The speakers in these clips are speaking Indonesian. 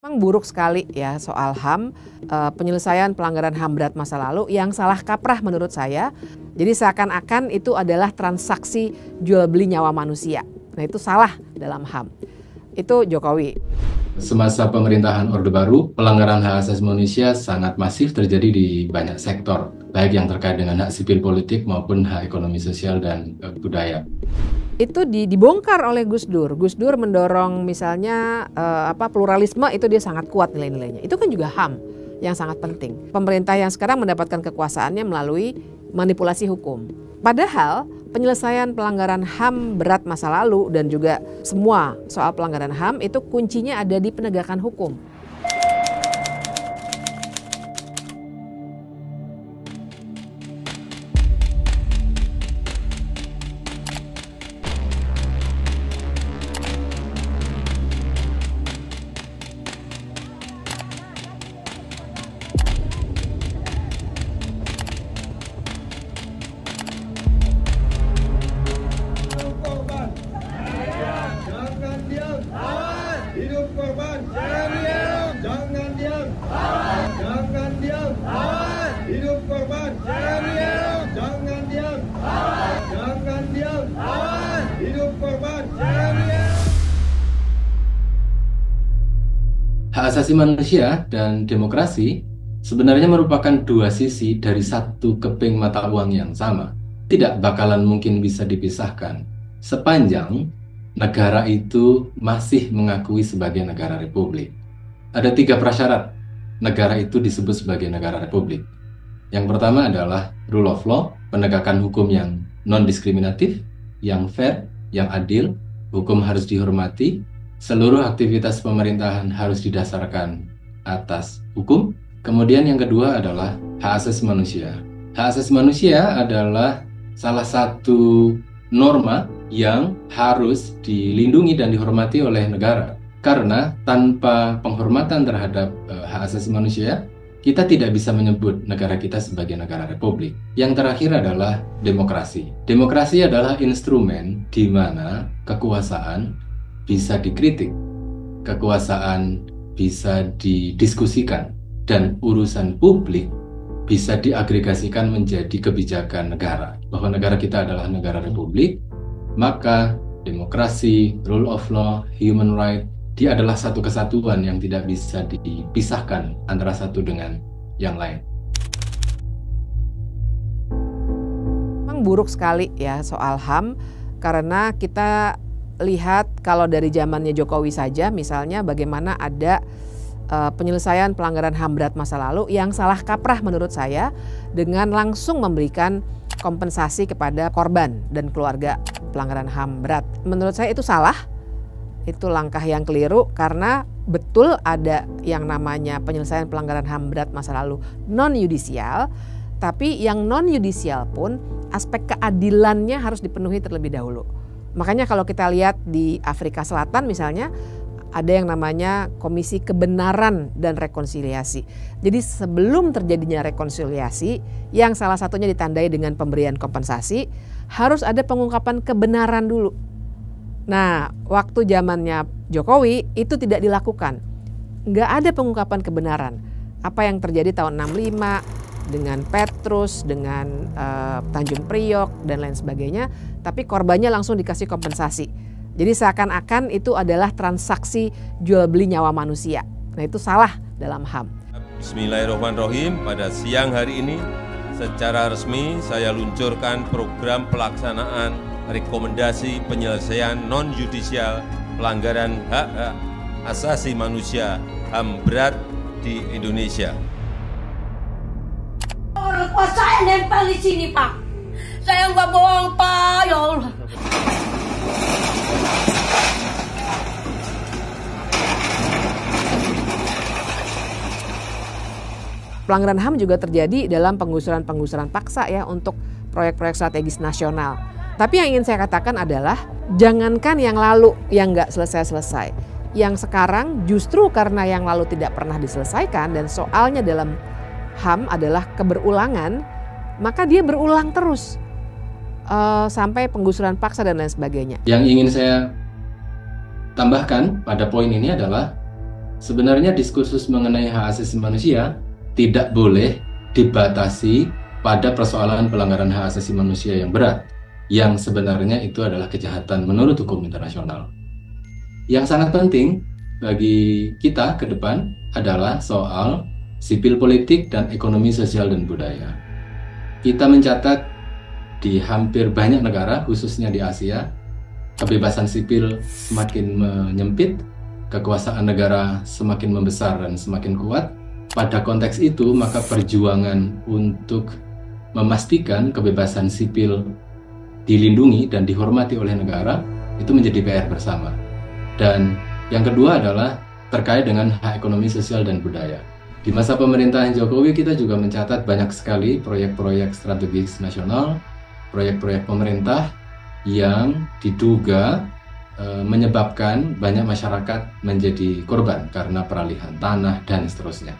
Memang buruk sekali ya soal HAM, penyelesaian pelanggaran HAM berat masa lalu yang salah kaprah menurut saya. Jadi seakan-akan itu adalah transaksi jual beli nyawa manusia. Nah itu salah dalam HAM. Itu Jokowi. Semasa pemerintahan Orde Baru, pelanggaran hak asasi manusia sangat masif terjadi di banyak sektor, baik yang terkait dengan hak sipil politik maupun hak ekonomi sosial dan budaya. Itu dibongkar oleh Gus Dur. Gus Dur mendorong misalnya pluralisme, itu dia sangat kuat nilai-nilainya. Itu kan juga HAM yang sangat penting. Pemerintah yang sekarang mendapatkan kekuasaannya melalui manipulasi hukum. Padahal penyelesaian pelanggaran HAM berat masa lalu dan juga semua soal pelanggaran HAM itu kuncinya ada di penegakan hukum. Hidup korban, jangan diam, jangan diam, jangan diam, hidup korban, jangan diam, jangan diam, jangan diam, hidup korban, jangan diam. Hak asasi manusia dan demokrasi sebenarnya merupakan dua sisi dari satu keping mata uang yang sama. Tidak bakalan mungkin bisa dipisahkan sepanjang negara itu masih mengakui sebagai negara republik. Ada 3 prasyarat negara itu disebut sebagai negara republik. Yang pertama adalah rule of law, penegakan hukum yang non-diskriminatif, yang fair, yang adil, hukum harus dihormati, seluruh aktivitas pemerintahan harus didasarkan atas hukum. Kemudian yang kedua adalah hak asasi manusia. Hak asasi manusia adalah salah satu norma yang harus dilindungi dan dihormati oleh negara. Karena tanpa penghormatan terhadap hak asasi manusia, kita tidak bisa menyebut negara kita sebagai negara republik. Yang terakhir adalah demokrasi. Demokrasi adalah instrumen di mana kekuasaan bisa dikritik, kekuasaan bisa didiskusikan, dan urusan publik bisa diagregasikan menjadi kebijakan negara. Bahwa negara kita adalah negara republik, maka demokrasi, rule of law, human right, dia adalah satu kesatuan yang tidak bisa dipisahkan antara satu dengan yang lain. Memang buruk sekali ya soal HAM, karena kita lihat kalau dari zamannya Jokowi saja misalnya bagaimana ada penyelesaian pelanggaran HAM berat masa lalu yang salah kaprah menurut saya dengan langsung memberikan kompensasi kepada korban dan keluarga pelanggaran HAM berat. Menurut saya itu salah, itu langkah yang keliru karena betul ada yang namanya penyelesaian pelanggaran HAM berat masa lalu non-yudisial, tapi yang non-yudisial pun aspek keadilannya harus dipenuhi terlebih dahulu. Makanya kalau kita lihat di Afrika Selatan misalnya, ada yang namanya Komisi Kebenaran dan Rekonsiliasi. Jadi sebelum terjadinya rekonsiliasi, yang salah satunya ditandai dengan pemberian kompensasi, harus ada pengungkapan kebenaran dulu. Nah, waktu zamannya Jokowi itu tidak dilakukan. Nggak ada pengungkapan kebenaran. Apa yang terjadi tahun 65 dengan Petrus, dengan Tanjung Priok dan lain sebagainya, tapi korbannya langsung dikasih kompensasi. Jadi seakan-akan itu adalah transaksi jual beli nyawa manusia. Nah itu salah dalam HAM. Bismillahirrahmanirrahim. Pada siang hari ini secara resmi saya luncurkan program pelaksanaan rekomendasi penyelesaian non-yudisial pelanggaran hak asasi manusia HAM berat di Indonesia. Orang tua saya nempel di sini, Pak. Saya nggak bohong, Pak. Ya Allah. Pelanggaran HAM juga terjadi dalam penggusuran paksa ya untuk proyek-proyek strategis nasional. Tapi yang ingin saya katakan adalah jangankan yang lalu yang nggak selesai-selesai. Yang sekarang justru karena yang lalu tidak pernah diselesaikan dan soalnya dalam HAM adalah keberulangan, maka dia berulang terus sampai penggusuran paksa dan lain sebagainya. Yang ingin saya tambahkan pada poin ini adalah sebenarnya diskursus mengenai hak asasi manusia tidak boleh dibatasi pada persoalan pelanggaran hak asasi manusia yang berat, yang sebenarnya itu adalah kejahatan menurut hukum internasional. Yang sangat penting bagi kita ke depan adalah soal sipil politik dan ekonomi sosial dan budaya. Kita mencatat di hampir banyak negara, khususnya di Asia, kebebasan sipil semakin menyempit, kekuasaan negara semakin membesar dan semakin kuat. Pada konteks itu, maka perjuangan untuk memastikan kebebasan sipil dilindungi dan dihormati oleh negara itu menjadi PR bersama. Dan yang kedua adalah terkait dengan hak ekonomi sosial dan budaya. Di masa pemerintahan Jokowi kita juga mencatat banyak sekali proyek-proyek strategis nasional, proyek-proyek pemerintah yang diduga menyebabkan banyak masyarakat menjadi korban karena peralihan tanah dan seterusnya.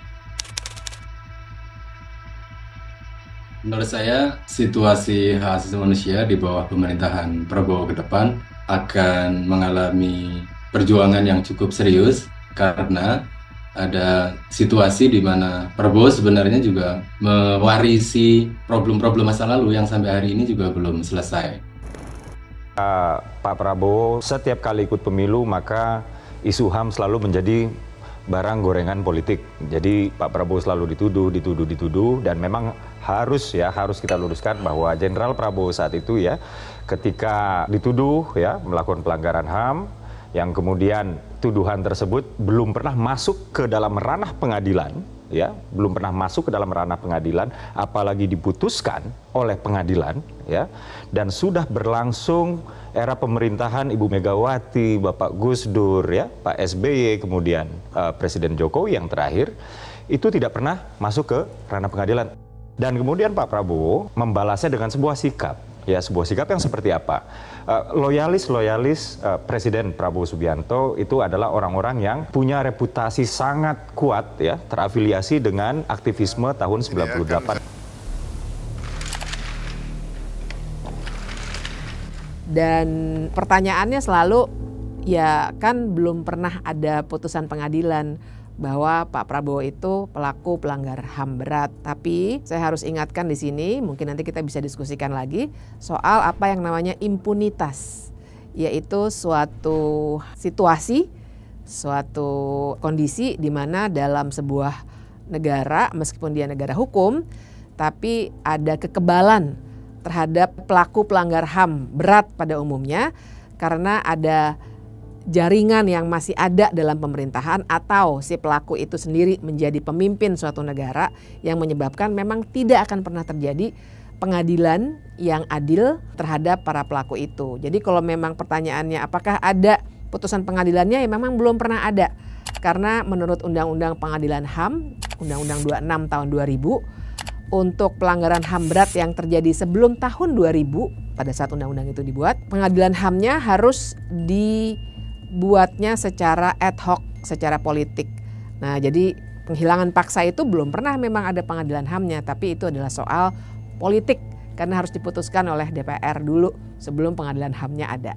Menurut saya, situasi hak asasi manusia di bawah pemerintahan Prabowo ke depan akan mengalami perjuangan yang cukup serius karena ada situasi di mana Prabowo sebenarnya juga mewarisi problem-problem masa lalu yang sampai hari ini juga belum selesai. Pak Prabowo setiap kali ikut pemilu maka isu HAM selalu menjadi barang gorengan politik. Jadi Pak Prabowo selalu dituduh dan memang harus kita luruskan bahwa Jenderal Prabowo saat itu ya ketika dituduh ya melakukan pelanggaran HAM yang kemudian tuduhan tersebut belum pernah masuk ke dalam ranah pengadilan ya, belum pernah masuk ke dalam ranah pengadilan apalagi diputuskan oleh pengadilan ya, dan sudah berlangsung era pemerintahan Ibu Megawati, Bapak Gus Dur ya, Pak SBY, kemudian Presiden Jokowi yang terakhir itu tidak pernah masuk ke ranah pengadilan. Dan kemudian Pak Prabowo membalasnya dengan sebuah sikap. Ya, sebuah sikap yang seperti apa? Loyalis Presiden Prabowo Subianto itu adalah orang-orang yang punya reputasi sangat kuat ya, terafiliasi dengan aktivisme tahun 98. Dan pertanyaannya selalu, ya kan belum pernah ada putusan pengadilan bahwa Pak Prabowo itu pelaku pelanggar HAM berat. Tapi saya harus ingatkan di sini, mungkin nanti kita bisa diskusikan lagi soal apa yang namanya impunitas, yaitu suatu situasi, suatu kondisi di mana dalam sebuah negara, meskipun dia negara hukum, tapi ada kekebalan terhadap pelaku pelanggar HAM berat pada umumnya karena ada jaringan yang masih ada dalam pemerintahan atau si pelaku itu sendiri menjadi pemimpin suatu negara yang menyebabkan memang tidak akan pernah terjadi pengadilan yang adil terhadap para pelaku itu. Jadi kalau memang pertanyaannya apakah ada putusan pengadilannya, ya memang belum pernah ada. Karena menurut Undang-Undang Pengadilan HAM, Undang-Undang 26 tahun 2000, untuk pelanggaran HAM berat yang terjadi sebelum tahun 2000 pada saat undang-undang itu dibuat, pengadilan HAM-nya harus dibuatnya secara ad hoc, secara politik. Nah, jadi penghilangan paksa itu belum pernah memang ada pengadilan HAM-nya, tapi itu adalah soal politik karena harus diputuskan oleh DPR dulu sebelum pengadilan HAM-nya ada.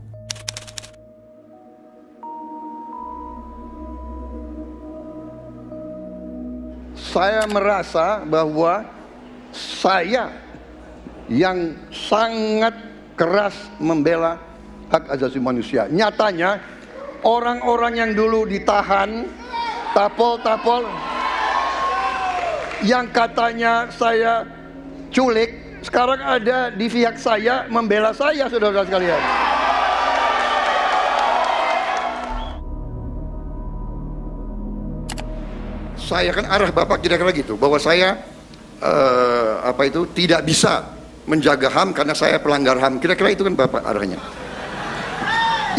Saya merasa bahwa saya yang sangat keras membela hak asasi manusia. Nyatanya orang-orang yang dulu ditahan, tapol-tapol, yang katanya saya culik, sekarang ada di pihak saya membela saya, saudara-saudara sekalian. Saya kan arah Bapak kira-kira gitu, bahwa saya tidak bisa menjaga HAM karena saya pelanggar HAM. Kira-kira itu kan Bapak arahnya.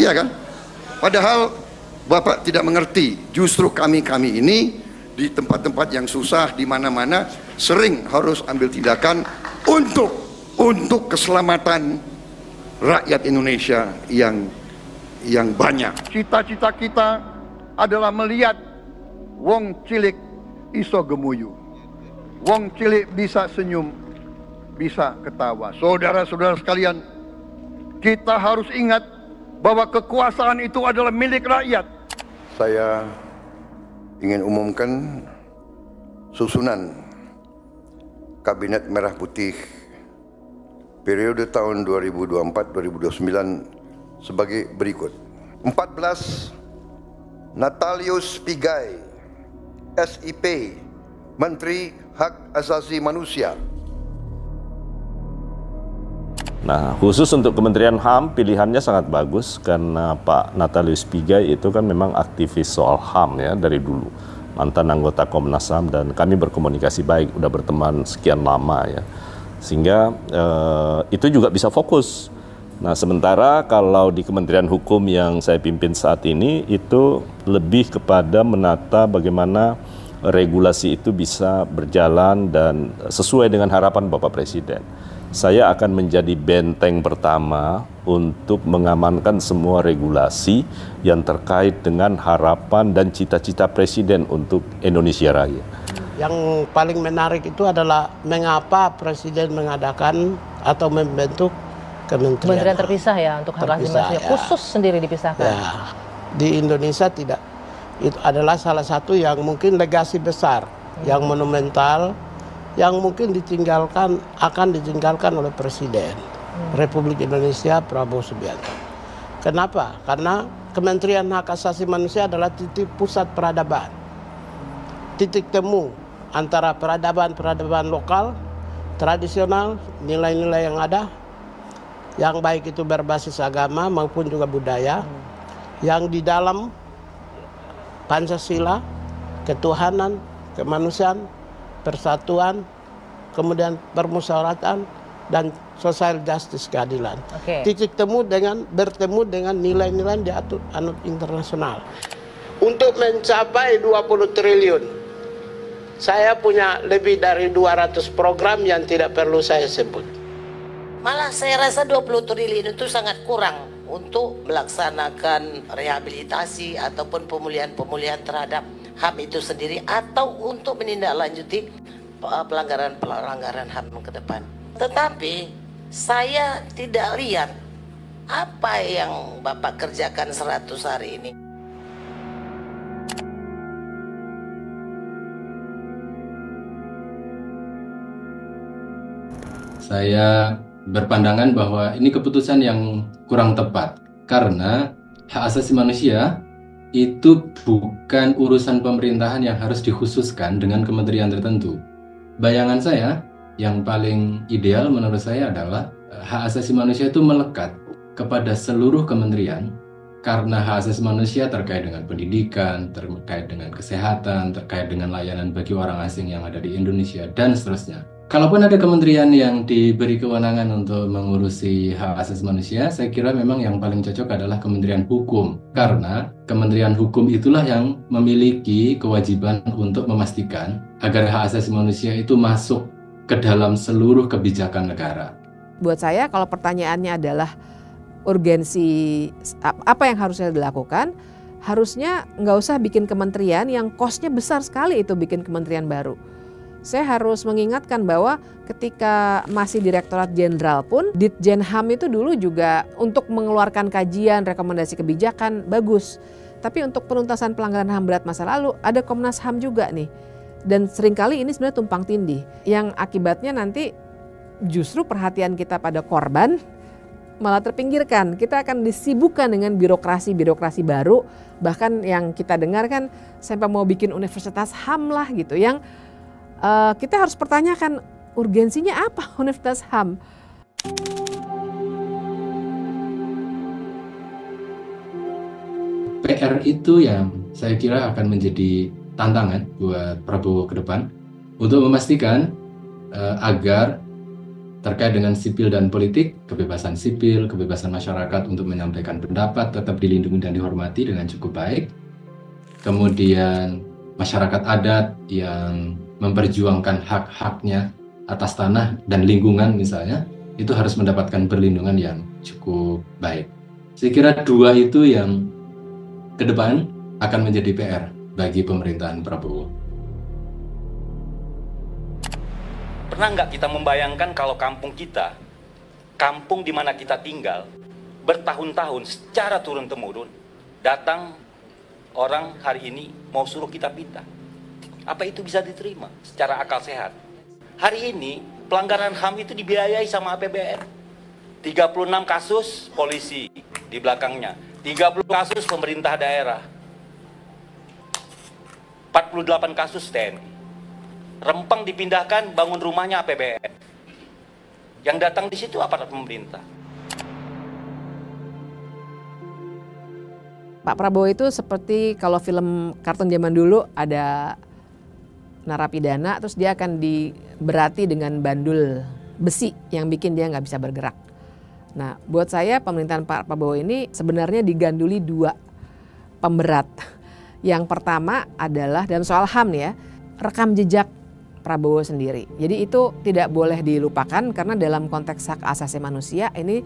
Iya kan? Padahal Bapak tidak mengerti, justru kami ini di tempat-tempat yang susah, di mana-mana sering harus ambil tindakan untuk keselamatan rakyat Indonesia yang banyak. Cita-cita kita adalah melihat wong cilik iso gemuyu, wong cilik bisa senyum, bisa ketawa. Saudara-saudara sekalian, kita harus ingat bahwa kekuasaan itu adalah milik rakyat. Saya ingin umumkan susunan Kabinet Merah Putih periode tahun 2024-2029 sebagai berikut. 14. Natalius Pigai, SIP, Menteri Hak Asasi Manusia. Nah, khusus untuk Kementerian HAM pilihannya sangat bagus karena Pak Natalius Pigai itu kan memang aktivis soal HAM ya dari dulu, mantan anggota Komnas HAM, dan kami berkomunikasi baik, udah berteman sekian lama ya, sehingga itu juga bisa fokus. Nah, sementara kalau di Kementerian Hukum yang saya pimpin saat ini itu lebih kepada menata bagaimana regulasi itu bisa berjalan dan sesuai dengan harapan Bapak Presiden. Saya akan menjadi benteng pertama untuk mengamankan semua regulasi yang terkait dengan harapan dan cita-cita Presiden untuk Indonesia Raya. Yang paling menarik itu adalah mengapa Presiden mengadakan atau membentuk kementerian terpisah ya untuk hak asasi manusia, ya. Khusus sendiri dipisahkan. Ya, di Indonesia tidak. Itu adalah salah satu yang mungkin legasi besar, yang monumental, yang mungkin akan ditinggalkan oleh Presiden Republik Indonesia Prabowo Subianto. Kenapa? Karena Kementerian Hak Asasi Manusia adalah titik pusat peradaban, titik temu antara peradaban lokal, tradisional, nilai-nilai yang ada, yang baik itu berbasis agama maupun juga budaya, yang di dalam Pancasila, ketuhanan, kemanusiaan, persatuan, kemudian permusyawaratan, dan social justice, keadilan. Titik bertemu dengan nilai-nilai yang diatur anut internasional. Untuk mencapai 20 triliun, saya punya lebih dari 200 program yang tidak perlu saya sebut. Malah saya rasa 20 triliun itu sangat kurang untuk melaksanakan rehabilitasi ataupun pemulihan terhadap HAM itu sendiri, atau untuk menindaklanjuti pelanggaran HAM ke depan. Tetapi saya tidak lihat apa yang Bapak kerjakan 100 hari ini. Saya berpandangan bahwa ini keputusan yang kurang tepat karena hak asasi manusia itu bukan urusan pemerintahan yang harus dikhususkan dengan kementerian tertentu. Bayangan saya yang paling ideal menurut saya adalah hak asasi manusia itu melekat kepada seluruh kementerian, karena hak asasi manusia terkait dengan pendidikan, terkait dengan kesehatan, terkait dengan layanan bagi orang asing yang ada di Indonesia, dan seterusnya. Kalaupun ada kementerian yang diberi kewenangan untuk mengurusi hak asasi manusia, saya kira memang yang paling cocok adalah Kementerian Hukum. Karena Kementerian Hukum itulah yang memiliki kewajiban untuk memastikan agar hak asasi manusia itu masuk ke dalam seluruh kebijakan negara. Buat saya kalau pertanyaannya adalah urgensi apa yang harusnya dilakukan, harusnya nggak usah bikin kementerian yang cost-nya besar sekali itu bikin kementerian baru. Saya harus mengingatkan bahwa ketika masih Direktorat Jenderal pun, Ditjen HAM itu dulu juga untuk mengeluarkan kajian, rekomendasi kebijakan bagus. Tapi untuk penuntasan pelanggaran HAM berat masa lalu ada Komnas HAM juga nih. Dan seringkali ini sebenarnya tumpang tindih. Yang akibatnya nanti justru perhatian kita pada korban malah terpinggirkan. Kita akan disibukkan dengan birokrasi-birokrasi baru. Bahkan yang kita dengar kan sampai mau bikin universitas HAM lah gitu, yang kita harus pertanyakan urgensinya apa Universitas HAM. PR itu yang saya kira akan menjadi tantangan buat Prabowo ke depan untuk memastikan agar terkait dengan sipil dan politik, kebebasan sipil, kebebasan masyarakat untuk menyampaikan pendapat tetap dilindungi dan dihormati dengan cukup baik. Kemudian masyarakat adat yang memperjuangkan hak-haknya atas tanah dan lingkungan misalnya, itu harus mendapatkan perlindungan yang cukup baik. Saya kira dua itu yang ke depan akan menjadi PR bagi pemerintahan Prabowo. Pernah nggak kita membayangkan kalau kampung kita, kampung di mana kita tinggal, bertahun-tahun secara turun-temurun datang orang hari ini mau suruh kita pindah. Apa itu bisa diterima secara akal sehat? Hari ini pelanggaran HAM itu dibiayai sama APBN. 36 kasus polisi di belakangnya, 30 kasus pemerintah daerah, 48 kasus TNI. Rempang dipindahkan, bangun rumahnya APBN. Yang datang di situ aparat pemerintah. Pak Prabowo itu seperti kalau film kartun zaman dulu ada narapidana, terus dia akan diberati dengan bandul besi yang bikin dia nggak bisa bergerak. Nah, buat saya pemerintahan Pak Prabowo ini sebenarnya diganduli 2 pemberat. Yang pertama adalah dalam soal HAM nih ya, rekam jejak Prabowo sendiri. Jadi itu tidak boleh dilupakan karena dalam konteks hak asasi manusia ini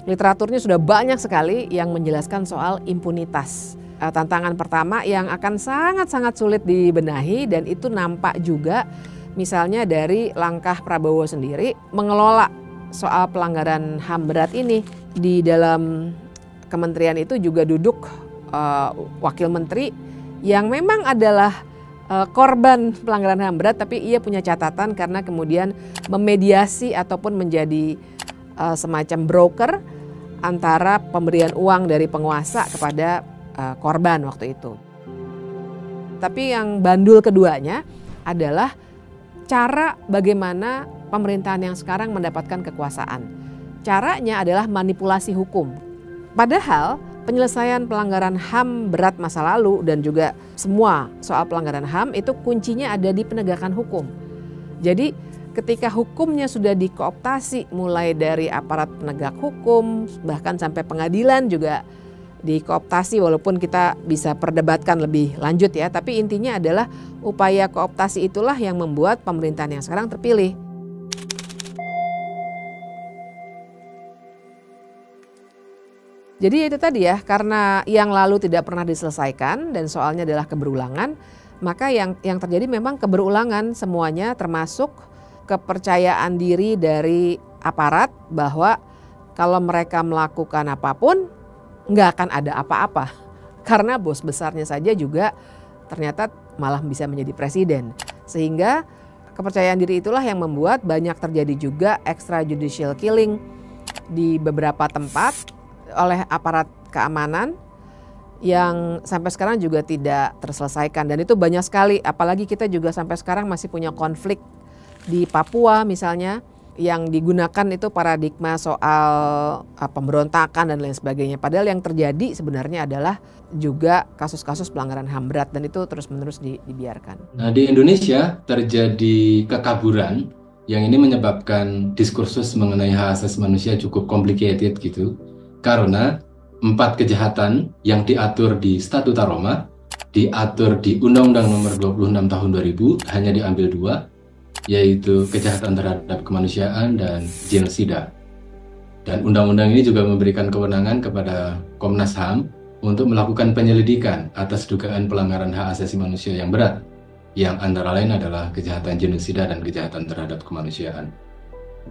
literaturnya sudah banyak sekali yang menjelaskan soal impunitas. Tantangan pertama yang akan sangat-sangat sulit dibenahi dan itu nampak juga misalnya dari langkah Prabowo sendiri mengelola soal pelanggaran HAM berat ini. Di dalam kementerian itu juga duduk wakil menteri yang memang adalah korban pelanggaran HAM berat, tapi ia punya catatan karena kemudian memediasi ataupun menjadi semacam broker antara pemberian uang dari penguasa kepada korban waktu itu. Tapi yang bandul keduanya adalah cara bagaimana pemerintahan yang sekarang mendapatkan kekuasaan. Caranya adalah manipulasi hukum. Padahal penyelesaian pelanggaran HAM berat masa lalu dan juga semua soal pelanggaran HAM itu kuncinya ada di penegakan hukum. Jadi ketika hukumnya sudah dikooptasi mulai dari aparat penegak hukum bahkan sampai pengadilan juga dikooptasi, walaupun kita bisa perdebatkan lebih lanjut ya, tapi intinya adalah upaya kooptasi itulah yang membuat pemerintahan yang sekarang terpilih. Jadi itu tadi ya, karena yang lalu tidak pernah diselesaikan dan soalnya adalah keberulangan, maka yang terjadi memang keberulangan semuanya, termasuk kepercayaan diri dari aparat bahwa kalau mereka melakukan apapun nggak akan ada apa-apa. Karena bos besarnya saja juga ternyata malah bisa menjadi presiden. Sehingga kepercayaan diri itulah yang membuat banyak terjadi juga extrajudicial killing di beberapa tempat oleh aparat keamanan yang sampai sekarang juga tidak terselesaikan. Dan itu banyak sekali, apalagi kita juga sampai sekarang masih punya konflik di Papua misalnya, yang digunakan itu paradigma soal pemberontakan dan lain sebagainya. Padahal yang terjadi sebenarnya adalah juga kasus-kasus pelanggaran HAM berat dan itu terus-menerus dibiarkan. Nah, di Indonesia terjadi kekaburan yang ini menyebabkan diskursus mengenai hak asasi manusia cukup complicated gitu. Karena 4 kejahatan yang diatur di Statuta Roma, diatur di Undang-Undang Nomor 26 Tahun 2000 hanya diambil 2. Yaitu kejahatan terhadap kemanusiaan dan genosida. Dan undang-undang ini juga memberikan kewenangan kepada Komnas HAM untuk melakukan penyelidikan atas dugaan pelanggaran hak asasi manusia yang berat, yang antara lain adalah kejahatan genosida dan kejahatan terhadap kemanusiaan.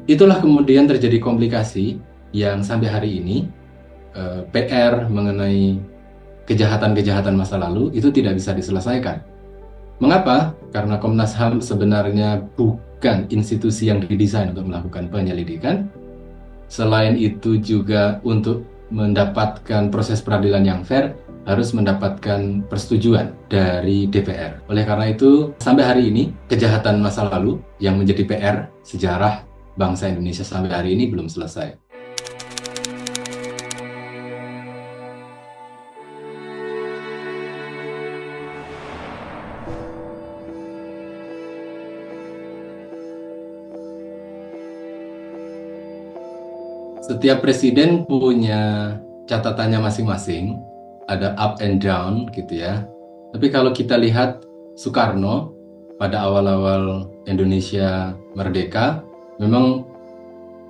Itulah kemudian terjadi komplikasi yang sampai hari ini PR mengenai kejahatan-kejahatan masa lalu itu tidak bisa diselesaikan. Mengapa? Karena Komnas HAM sebenarnya bukan institusi yang didesain untuk melakukan penyelidikan. Selain itu juga untuk mendapatkan proses peradilan yang fair harus mendapatkan persetujuan dari DPR. Oleh karena itu, sampai hari ini kejahatan masa lalu yang menjadi PR sejarah bangsa Indonesia sampai hari ini belum selesai. Setiap presiden punya catatannya masing-masing, ada up and down gitu ya. Tapi kalau kita lihat Soekarno pada awal-awal Indonesia merdeka memang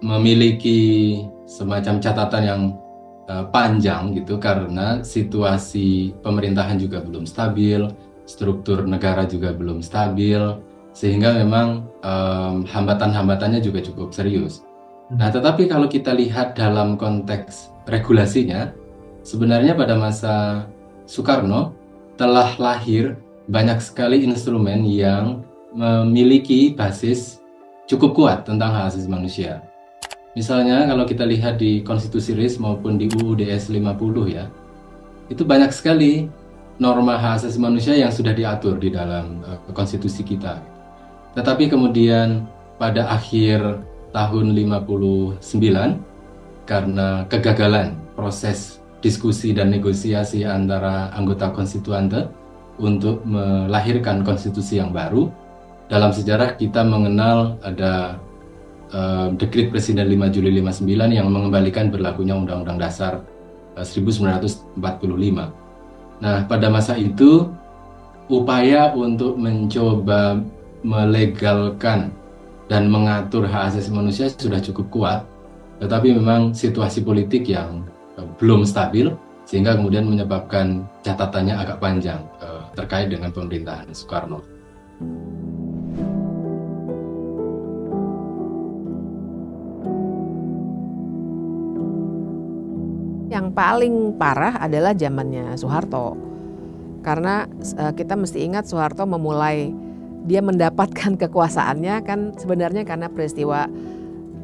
memiliki semacam catatan yang panjang gitu karena situasi pemerintahan juga belum stabil, struktur negara juga belum stabil, sehingga memang hambatan-hambatannya juga cukup serius. Nah, tetapi kalau kita lihat dalam konteks regulasinya, sebenarnya pada masa Soekarno telah lahir banyak sekali instrumen yang memiliki basis cukup kuat tentang hak asasi manusia. Misalnya kalau kita lihat di Konstitusi RIS maupun di UU DS 50 ya, itu banyak sekali norma hak asasi manusia yang sudah diatur di dalam konstitusi kita. Tetapi kemudian pada akhir tahun 59, karena kegagalan proses diskusi dan negosiasi antara anggota konstituante untuk melahirkan konstitusi yang baru, dalam sejarah kita mengenal ada Dekret Presiden 5 Juli 59 yang mengembalikan berlakunya Undang-Undang Dasar 1945. Nah, pada masa itu upaya untuk mencoba melegalkan dan mengatur hak asasi manusia sudah cukup kuat, tetapi memang situasi politik yang belum stabil sehingga kemudian menyebabkan catatannya agak panjang terkait dengan pemerintahan Soekarno. Yang paling parah adalah zamannya Soeharto. Karena kita mesti ingat Soeharto memulai, dia mendapatkan kekuasaannya kan sebenarnya karena peristiwa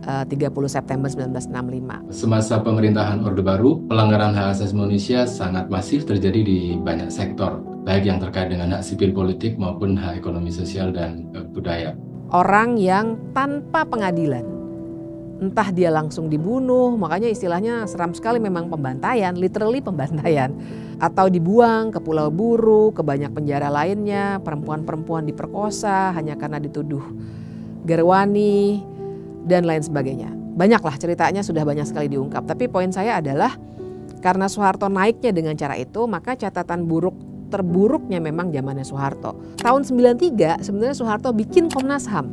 30 September 1965. Semasa pemerintahan Orde Baru, pelanggaran hak asasi manusia sangat masif terjadi di banyak sektor, baik yang terkait dengan hak sipil politik maupun hak ekonomi sosial dan budaya. Orang yang tanpa pengadilan, entah dia langsung dibunuh, makanya istilahnya seram sekali memang pembantaian, literally pembantaian. Atau dibuang ke Pulau Buru, ke banyak penjara lainnya, perempuan-perempuan diperkosa hanya karena dituduh gerwani, dan lain sebagainya. Banyaklah ceritanya sudah banyak sekali diungkap. Tapi poin saya adalah karena Soeharto naiknya dengan cara itu, maka catatan terburuknya memang zamannya Soeharto. Tahun 93 sebenarnya Soeharto bikin Komnas HAM.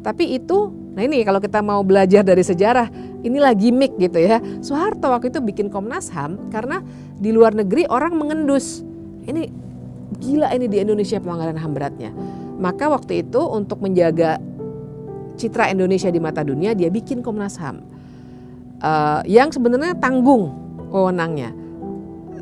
Tapi itu, nah ini kalau kita mau belajar dari sejarah, inilah gimmick gitu ya. Soeharto waktu itu bikin Komnas HAM karena di luar negeri orang mengendus. Ini gila ini di Indonesia pelanggaran HAM beratnya. Maka waktu itu untuk menjaga citra Indonesia di mata dunia, dia bikin Komnas HAM yang sebenarnya tanggung wewenangnya.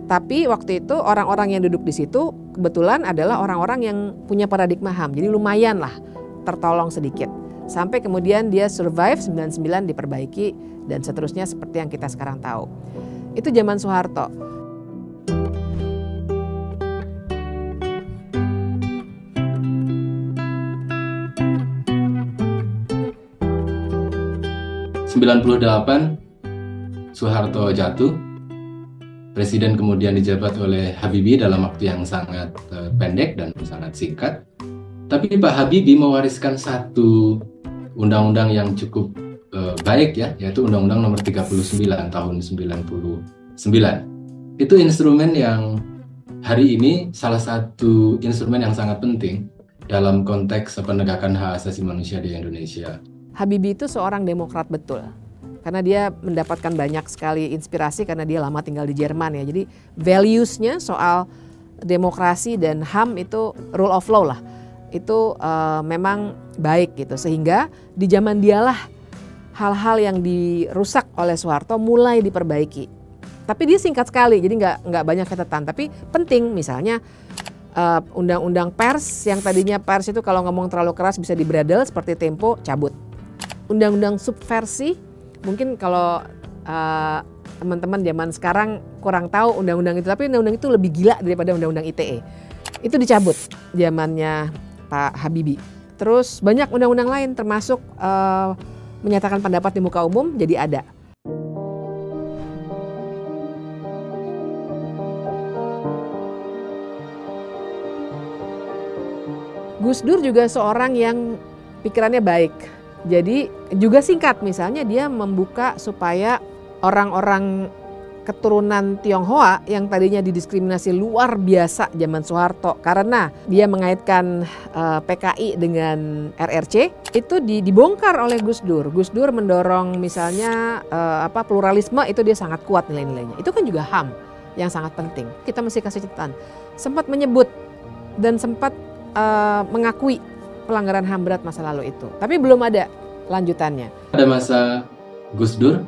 Tapi waktu itu orang-orang yang duduk di situ kebetulan adalah orang-orang yang punya paradigma HAM. Jadi lumayan lah tertolong sedikit. Sampai kemudian dia survive, 99 diperbaiki dan seterusnya seperti yang kita sekarang tahu. Itu zaman Soeharto. Soeharto jatuh, Presiden kemudian dijabat oleh Habibie dalam waktu yang sangat pendek dan sangat singkat. Tapi Pak Habibie mewariskan satu undang-undang yang cukup baik ya, yaitu Undang-Undang Nomor 39 tahun 99. Itu instrumen yang hari ini salah satu instrumen yang sangat penting dalam konteks penegakan hak asasi manusia di Indonesia. Habibie itu seorang demokrat betul. Karena dia mendapatkan banyak sekali inspirasi karena dia lama tinggal di Jerman ya. Jadi values-nya soal demokrasi dan HAM itu rule of law lah. Itu memang baik gitu. Sehingga di zaman dialah hal-hal yang dirusak oleh Soeharto mulai diperbaiki. Tapi dia singkat sekali, jadi nggak banyak catatan. Tapi penting misalnya undang-undang pers yang tadinya pers itu kalau ngomong terlalu keras bisa dibradel seperti Tempo, cabut. Undang-undang subversi, mungkin kalau teman-teman zaman sekarang kurang tahu undang-undang itu, tapi undang-undang itu lebih gila daripada undang-undang ITE. Itu dicabut zamannya Pak Habibie. Terus banyak undang-undang lain termasuk menyatakan pendapat di muka umum jadi ada. Gus Dur juga seorang yang pikirannya baik. Jadi juga singkat, misalnya dia membuka supaya orang-orang keturunan Tionghoa yang tadinya didiskriminasi luar biasa zaman Soeharto karena dia mengaitkan PKI dengan RRC, itu dibongkar oleh Gus Dur. Gus Dur mendorong misalnya pluralisme, itu dia sangat kuat nilai-nilainya. Itu kan juga HAM yang sangat penting. Kita mesti kasih catatan. Sempat menyebut dan sempat mengakui pelanggaran HAM berat masa lalu itu. Tapi belum ada lanjutannya. Pada masa Gus Dur,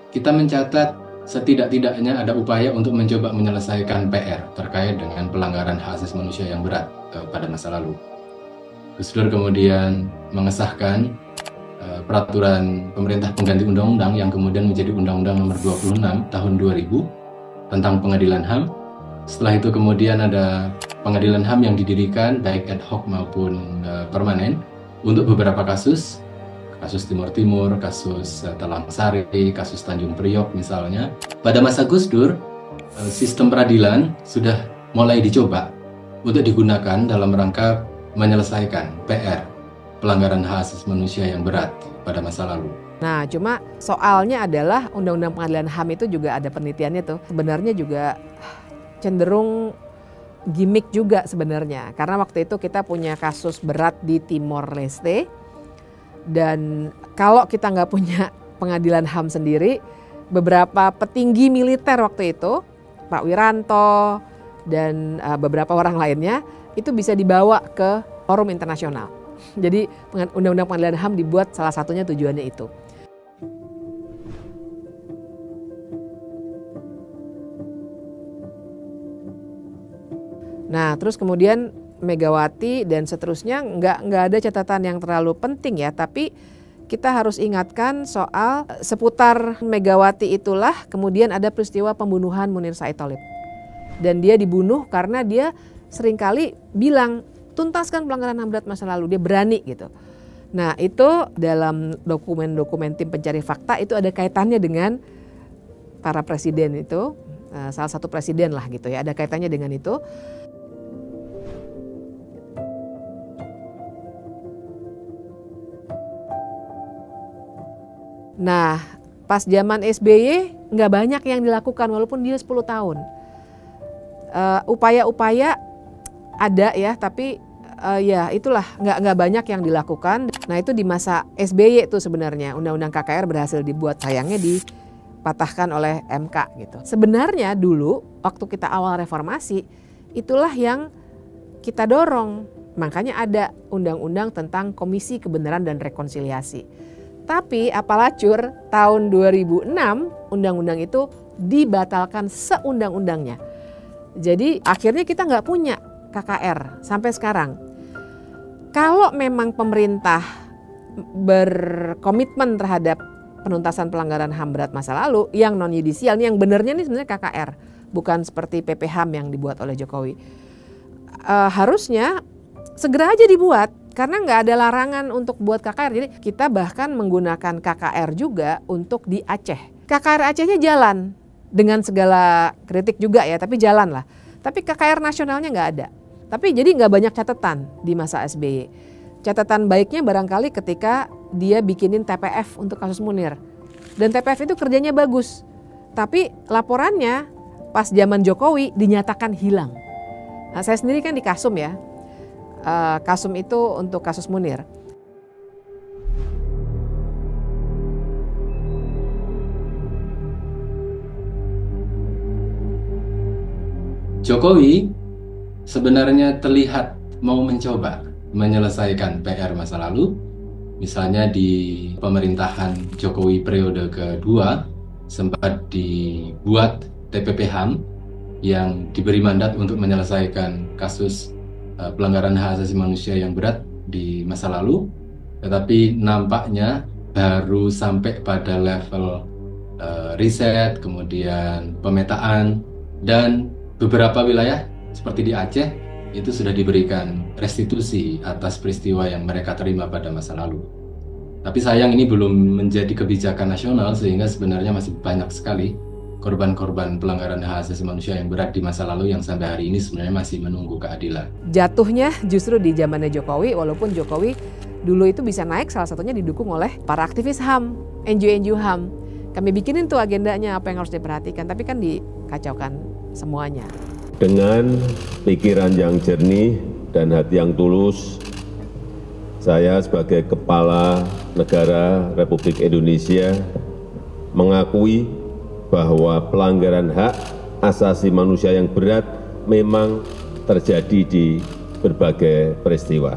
kita mencatat setidak-tidaknya ada upaya untuk mencoba menyelesaikan PR terkait dengan pelanggaran hak asasi manusia yang berat pada masa lalu. Gus Dur kemudian mengesahkan peraturan pemerintah pengganti undang-undang yang kemudian menjadi Undang-Undang Nomor 26 Tahun 2000 tentang Pengadilan HAM. Setelah itu kemudian ada Pengadilan HAM yang didirikan baik ad hoc maupun permanen untuk beberapa kasus Timur Timur, kasus Talang Sari, kasus Tanjung Priok misalnya. Pada masa Gus Dur, sistem peradilan sudah mulai dicoba untuk digunakan dalam rangka menyelesaikan PR pelanggaran hak asasi manusia yang berat pada masa lalu. Nah, cuma soalnya adalah Undang-Undang Pengadilan HAM itu juga ada penelitiannya tuh. Sebenarnya juga cenderung gimmick juga sebenarnya. Karena waktu itu kita punya kasus berat di Timor Leste. Dan kalau kita nggak punya pengadilan HAM sendiri, beberapa petinggi militer waktu itu, Pak Wiranto dan beberapa orang lainnya, itu bisa dibawa ke forum internasional. Jadi Undang-Undang Pengadilan HAM dibuat salah satunya tujuannya itu. Nah, terus kemudian Megawati dan seterusnya nggak ada catatan yang terlalu penting ya, tapi kita harus ingatkan soal seputar Megawati itulah kemudian ada peristiwa pembunuhan Munir Said Tholib. Dan dia dibunuh karena dia seringkali bilang tuntaskan pelanggaran HAM berat masa lalu, dia berani gitu. Nah itu dalam dokumen-dokumen tim pencari fakta itu ada kaitannya dengan para presiden itu, salah satu presiden lah gitu ya, ada kaitannya dengan itu. Nah, pas zaman SBY nggak banyak yang dilakukan walaupun dia 10 tahun. Upaya-upaya ada ya, tapi ya itulah nggak banyak yang dilakukan. Nah itu di masa SBY itu sebenarnya Undang-Undang KKR berhasil dibuat, sayangnya dipatahkan oleh MK gitu. Sebenarnya dulu waktu kita awal reformasi itulah yang kita dorong. Makanya ada undang-undang tentang Komisi Kebenaran dan Rekonsiliasi. Tapi apalacur tahun 2006 undang-undang itu dibatalkan seundang-undangnya. Jadi akhirnya kita nggak punya KKR sampai sekarang. Kalau memang pemerintah berkomitmen terhadap penuntasan pelanggaran HAM berat masa lalu yang non yudisial, yang benernya ini sebenarnya KKR, bukan seperti PP HAM yang dibuat oleh Jokowi. Harusnya segera aja dibuat. Karena nggak ada larangan untuk buat KKR, jadi kita bahkan menggunakan KKR juga untuk di Aceh. KKR Acehnya jalan dengan segala kritik juga ya, tapi jalan lah. Tapi KKR nasionalnya nggak ada. Tapi jadi nggak banyak catatan di masa SBY. Catatan baiknya barangkali ketika dia bikinin TPF untuk kasus Munir. Dan TPF itu kerjanya bagus. Tapi laporannya pas zaman Jokowi dinyatakan hilang. Nah, saya sendiri kan di Kasum ya. Kasum itu untuk kasus Munir. Jokowi sebenarnya terlihat mau mencoba menyelesaikan PR masa lalu. Misalnya di pemerintahan Jokowi periode kedua sempat dibuat TPP HAM yang diberi mandat untuk menyelesaikan kasus pelanggaran hak asasi manusia yang berat di masa lalu, tetapi nampaknya baru sampai pada level riset, kemudian pemetaan, dan beberapa wilayah seperti di Aceh itu sudah diberikan restitusi atas peristiwa yang mereka terima pada masa lalu. Tapi sayang ini belum menjadi kebijakan nasional sehingga sebenarnya masih banyak sekali korban-korban pelanggaran hak asasi manusia yang berat di masa lalu yang sampai hari ini sebenarnya masih menunggu keadilan. Jatuhnya justru di zamannya Jokowi, walaupun Jokowi dulu itu bisa naik salah satunya didukung oleh para aktivis HAM, NGO HAM. Kami bikinin tuh agendanya apa yang harus diperhatikan, tapi kan dikacaukan semuanya. Dengan pikiran yang jernih dan hati yang tulus, saya sebagai Kepala Negara Republik Indonesia mengakui bahwa pelanggaran hak asasi manusia yang berat memang terjadi di berbagai peristiwa.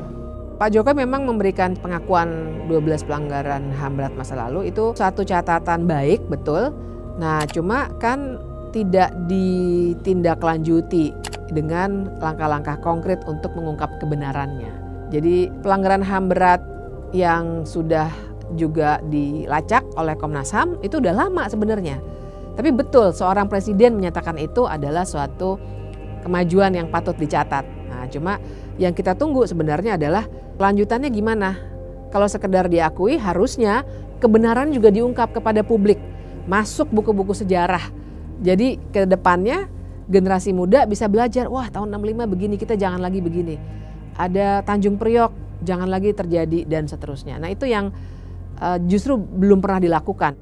Pak Jokowi memang memberikan pengakuan 12 pelanggaran HAM berat masa lalu, itu satu catatan baik, betul. Nah, cuma kan tidak ditindaklanjuti dengan langkah-langkah konkret untuk mengungkap kebenarannya. Jadi pelanggaran HAM berat yang sudah juga dilacak oleh Komnas HAM itu udah lama sebenarnya. Tapi betul seorang presiden menyatakan itu adalah suatu kemajuan yang patut dicatat. Nah, cuma yang kita tunggu sebenarnya adalah kelanjutannya gimana. Kalau sekedar diakui, harusnya kebenaran juga diungkap kepada publik, masuk buku-buku sejarah. Jadi ke depannya generasi muda bisa belajar, wah tahun 65 begini, kita jangan lagi begini. Ada Tanjung Priok, jangan lagi terjadi dan seterusnya. Nah itu yang justru belum pernah dilakukan.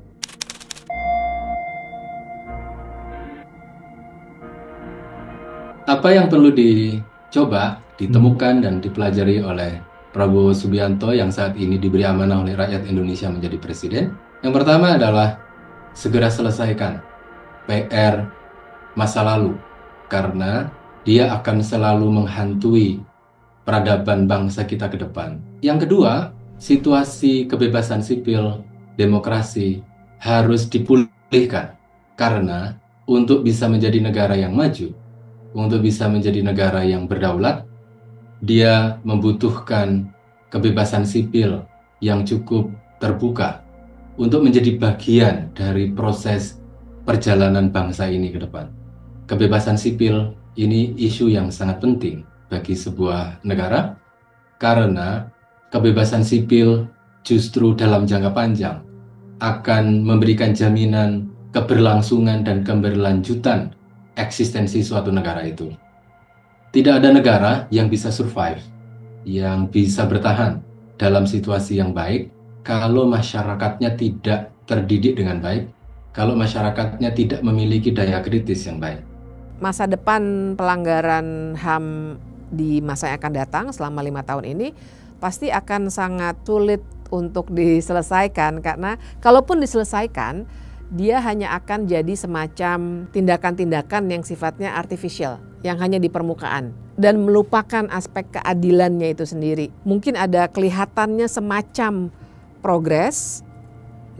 Apa yang perlu dicoba, ditemukan dan dipelajari oleh Prabowo Subianto yang saat ini diberi amanah oleh rakyat Indonesia menjadi presiden? Yang pertama adalah segera selesaikan PR masa lalu, karena dia akan selalu menghantui peradaban bangsa kita ke depan. Yang kedua, situasi kebebasan sipil, demokrasi harus dipulihkan, karena untuk bisa menjadi negara yang maju, untuk bisa menjadi negara yang berdaulat, dia membutuhkan kebebasan sipil yang cukup terbuka untuk menjadi bagian dari proses perjalanan bangsa ini ke depan. Kebebasan sipil ini isu yang sangat penting bagi sebuah negara, karena kebebasan sipil justru dalam jangka panjang akan memberikan jaminan keberlangsungan dan keberlanjutan eksistensi suatu negara itu. Tidak ada negara yang bisa survive, yang bisa bertahan dalam situasi yang baik kalau masyarakatnya tidak terdidik dengan baik, kalau masyarakatnya tidak memiliki daya kritis yang baik. Masa depan pelanggaran HAM di masa yang akan datang selama 5 tahun ini pasti akan sangat sulit untuk diselesaikan, karena kalaupun diselesaikan, dia hanya akan jadi semacam tindakan-tindakan yang sifatnya artificial, yang hanya di permukaan dan melupakan aspek keadilannya itu sendiri. Mungkin ada kelihatannya semacam progres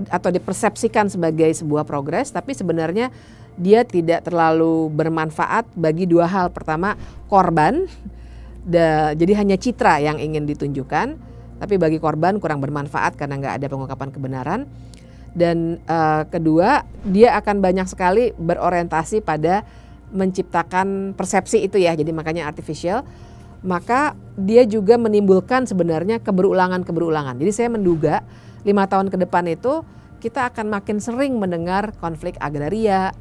atau dipersepsikan sebagai sebuah progres, tapi sebenarnya dia tidak terlalu bermanfaat bagi dua hal. Pertama, korban, jadi hanya citra yang ingin ditunjukkan, tapi bagi korban kurang bermanfaat karena nggak ada pengungkapan kebenaran. Dan kedua, dia akan banyak sekali berorientasi pada menciptakan persepsi itu ya, jadi makanya artificial. Maka dia juga menimbulkan sebenarnya keberulangan-keberulangan. Jadi saya menduga 5 tahun ke depan itu kita akan makin sering mendengar konflik agraria.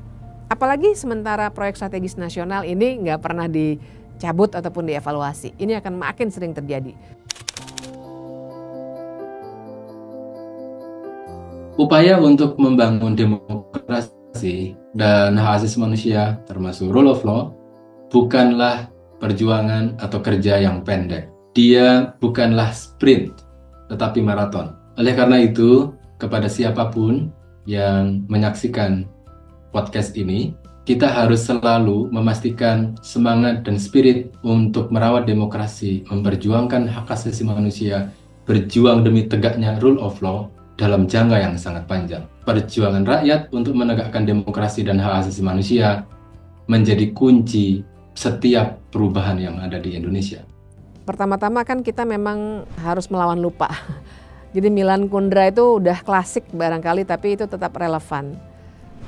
Apalagi sementara proyek strategis nasional ini nggak pernah dicabut ataupun dievaluasi. Ini akan makin sering terjadi. Upaya untuk membangun demokrasi dan hak asasi manusia termasuk rule of law bukanlah perjuangan atau kerja yang pendek. Dia bukanlah sprint tetapi maraton. Oleh karena itu, kepada siapapun yang menyaksikan podcast ini, kita harus selalu memastikan semangat dan spirit untuk merawat demokrasi, memperjuangkan hak asasi manusia, berjuang demi tegaknya rule of law dalam jangka yang sangat panjang. Perjuangan rakyat untuk menegakkan demokrasi dan hak asasi manusia menjadi kunci setiap perubahan yang ada di Indonesia. Pertama-tama kan kita memang harus melawan lupa. Jadi Milan Kundera itu udah klasik barangkali, tapi itu tetap relevan.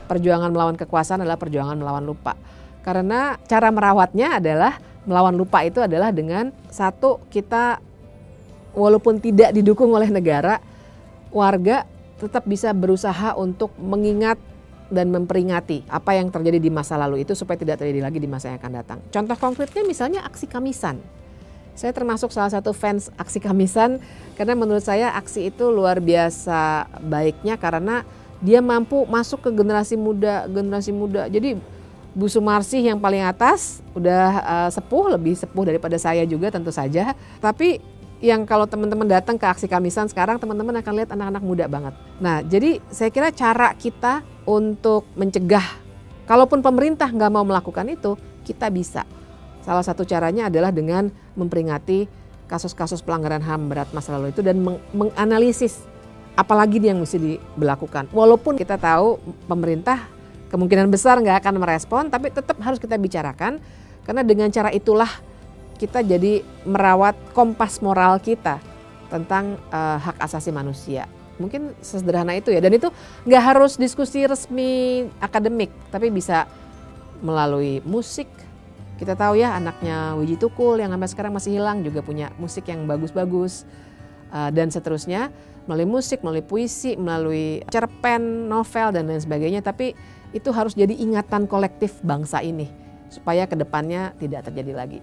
Perjuangan melawan kekuasaan adalah perjuangan melawan lupa. Karena cara merawatnya adalah, melawan lupa itu adalah dengan satu, kita walaupun tidak didukung oleh negara, warga tetap bisa berusaha untuk mengingat dan memperingati apa yang terjadi di masa lalu itu supaya tidak terjadi lagi di masa yang akan datang. Contoh konkretnya misalnya aksi Kamisan. Saya termasuk salah satu fans aksi Kamisan karena menurut saya aksi itu luar biasa baiknya karena dia mampu masuk ke generasi muda. Jadi Bu Sumarsih yang paling atas udah sepuh, lebih sepuh daripada saya juga tentu saja. Tapi yang kalau teman-teman datang ke aksi Kamisan sekarang, teman-teman akan lihat anak-anak muda banget. Nah, jadi saya kira cara kita untuk mencegah, kalaupun pemerintah nggak mau melakukan itu, kita bisa. Salah satu caranya adalah dengan memperingati kasus-kasus pelanggaran HAM berat masa lalu itu dan menganalisis apalagi yang mesti dilakukan. Walaupun kita tahu pemerintah kemungkinan besar nggak akan merespon, tapi tetap harus kita bicarakan karena dengan cara itulah kita jadi merawat kompas moral kita tentang hak asasi manusia. Mungkin sesederhana itu ya, dan itu nggak harus diskusi resmi akademik, tapi bisa melalui musik. Kita tahu ya anaknya Wiji Tukul yang sampai sekarang masih hilang juga punya musik yang bagus-bagus dan seterusnya, melalui musik, melalui puisi, melalui cerpen, novel dan lain sebagainya. Tapi itu harus jadi ingatan kolektif bangsa ini supaya kedepannya tidak terjadi lagi.